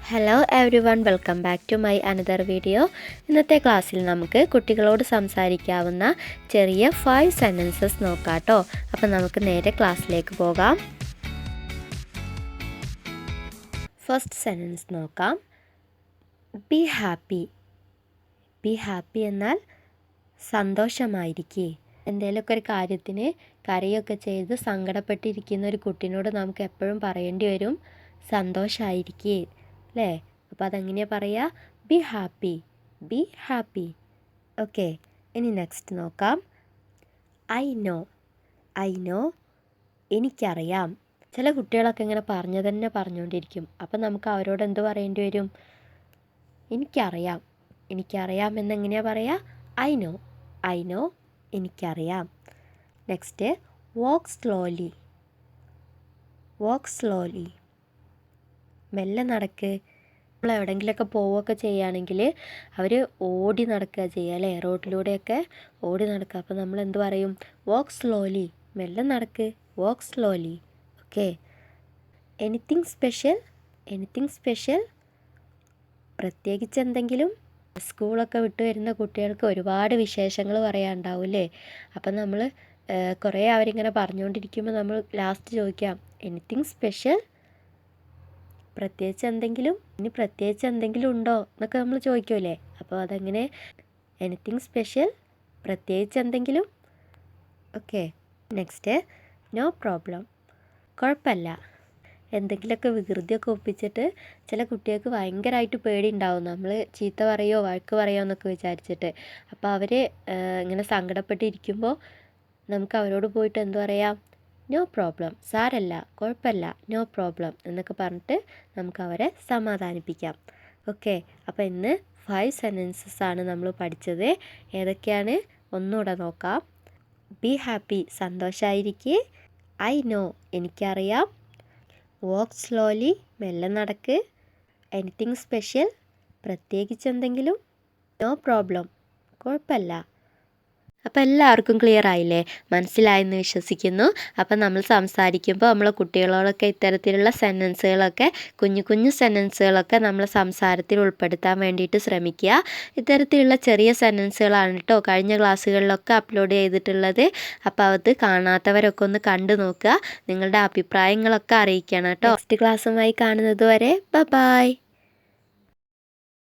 Hello everyone, welcome back to my another video. ഇന്നത്തെ ക്ലാസ്സിൽ നമുക്ക് കുട്ടികളോട് സംസാരിക്കാവുന്ന ചെറിയ 5 സെൻറ്റൻസസ് നോക്കാം കേട്ടോ. അപ്പം നമുക്ക് നേരെ ക്ലാസ്സിലേക്ക് പോകാം. ഫസ്റ്റ് സെൻറ്റൻസ് നോക്കാം. Be happy. ബി ഹാപ്പി എന്നാൽ സന്തോഷമായിരിക്കേ. എന്തെങ്കിലുമൊക്കെ ഒരു കാര്യത്തിന് കരയൊക്കെ ചെയ്ത് സങ്കടപ്പെട്ടിരിക്കുന്ന ഒരു കുട്ടീനോട് നമുക്ക് എപ്പോഴും പറയേണ്ടി വരും സന്തോഷമായിരിക്കേ, അല്ലേ? അപ്പോൾ അതെങ്ങനെയാണ് പറയുക? Be happy, be happy. Okay, ഇനി നെക്സ്റ്റ് നോക്കാം. I know. ഐ നോ, എനിക്കറിയാം. ചില കുട്ടികളൊക്കെ ഇങ്ങനെ പറഞ്ഞു തന്നെ പറഞ്ഞുകൊണ്ടിരിക്കും. അപ്പം നമുക്ക് അവരോട് എന്ത് പറയേണ്ടി വരും? എനിക്കറിയാം. എനിക്കറിയാം എന്നെങ്ങനെയാണ് പറയുക? I know. ഐ നോ, എനിക്കറിയാം. നെക്സ്റ്റ്, വാക്ക് സ്ലോലി. വാക്ക് സ്ലോലി, മെല്ലെ നടക്ക്. നമ്മൾ എവിടെയെങ്കിലുമൊക്കെ പോവുകയൊക്കെ ചെയ്യുകയാണെങ്കിൽ അവർ ഓടി നടക്കുക ചെയ്യുക, അല്ലേ? റോഡിലൂടെയൊക്കെ ഓടി നടക്കുക. അപ്പോൾ നമ്മൾ എന്ത് പറയും? വാക്ക് സ്ലോലി, മെല്ലെ നടക്ക്, വാക്ക് slowly. Okay. Anything special. Anything special, പ്രത്യേകിച്ച് എന്തെങ്കിലും. സ്കൂളൊക്കെ വിട്ട് വരുന്ന കുട്ടികൾക്ക് ഒരുപാട് വിശേഷങ്ങൾ പറയാനുണ്ടാവും, അല്ലേ? അപ്പം നമ്മൾ കുറേ അവരിങ്ങനെ പറഞ്ഞുകൊണ്ടിരിക്കുമ്പോൾ നമ്മൾ ലാസ്റ്റ് ചോദിക്കാം എനിത്തിങ് സ്പെഷ്യൽ, പ്രത്യേകിച്ച് എന്തെങ്കിലും. ഇനി പ്രത്യേകിച്ച് എന്തെങ്കിലും ഉണ്ടോ എന്നൊക്കെ നമ്മൾ ചോദിക്കുമല്ലേ? അപ്പോൾ അതെങ്ങനെ? എനിത്തിങ് സ്പെഷ്യൽ, പ്രത്യേകിച്ച് എന്തെങ്കിലും. ഓക്കെ. Next, no problem. കുഴപ്പമില്ല. എന്തെങ്കിലുമൊക്കെ വികൃതിയൊക്കെ ഒപ്പിച്ചിട്ട് ചില കുട്ടികൾക്ക് ഭയങ്കരമായിട്ട് പേടി ഉണ്ടാവും, നമ്മൾ ചീത്ത പറയുമോ വഴക്ക് പറയുമോ എന്നൊക്കെ വിചാരിച്ചിട്ട്. അപ്പോൾ അവർ ഇങ്ങനെ സങ്കടപ്പെട്ടിരിക്കുമ്പോൾ നമുക്ക് അവരോട് പോയിട്ട് എന്ത് പറയാം? നോ പ്രോബ്ലം, സാരല്ല, കുഴപ്പമില്ല, നോ പ്രോബ്ലം എന്നൊക്കെ പറഞ്ഞിട്ട് നമുക്ക് അവരെ സമാധാനിപ്പിക്കാം. ഓക്കെ. അപ്പോൾ ഇന്ന് 5 സെൻറ്റൻസസ് ആണ് നമ്മൾ പഠിച്ചത്. ഏതൊക്കെയാണ്? ഒന്നുകൂടെ നോക്കാം. ബി ഹാപ്പി, സന്തോഷമായിരിക്കെ. ഐ നോ, എനിക്കറിയാം. വാക്ക് സ്ലോലി, മെല്ലെ നടക്ക്. എനിത്തിങ് സ്പെഷ്യൽ, പ്രത്യേകിച്ച് എന്തെങ്കിലും. നോ പ്രോബ്ലം, കുഴപ്പമില്ല. അപ്പോൾ എല്ലാവർക്കും ക്ലിയർ ആയില്ലേ? മനസ്സിലായെന്ന് വിശ്വസിക്കുന്നു. അപ്പം നമ്മൾ സംസാരിക്കുമ്പോൾ നമ്മൾ കുട്ടികളോടൊക്കെ ഇത്തരത്തിലുള്ള സെൻറ്റൻസുകളൊക്കെ, കുഞ്ഞു കുഞ്ഞു സെൻറ്റൻസുകളൊക്കെ നമ്മൾ സംസാരത്തിൽ ഉൾപ്പെടുത്താൻ വേണ്ടിയിട്ട് ശ്രമിക്കുക. ഇത്തരത്തിലുള്ള ചെറിയ സെൻറ്റൻസുകളാണ് കേട്ടോ കഴിഞ്ഞ ക്ലാസ്സുകളിലൊക്കെ അപ്ലോഡ് ചെയ്തിട്ടുള്ളത്. അപ്പോൾ അത് കാണാത്തവരൊക്കെ ഒന്ന് കണ്ടു നോക്കുക. നിങ്ങളുടെ അഭിപ്രായങ്ങളൊക്കെ അറിയിക്കണം കേട്ടോ. നെക്സ്റ്റ് ക്ലാസ്സുമായി കാണുന്നത് വരെ ബൈ.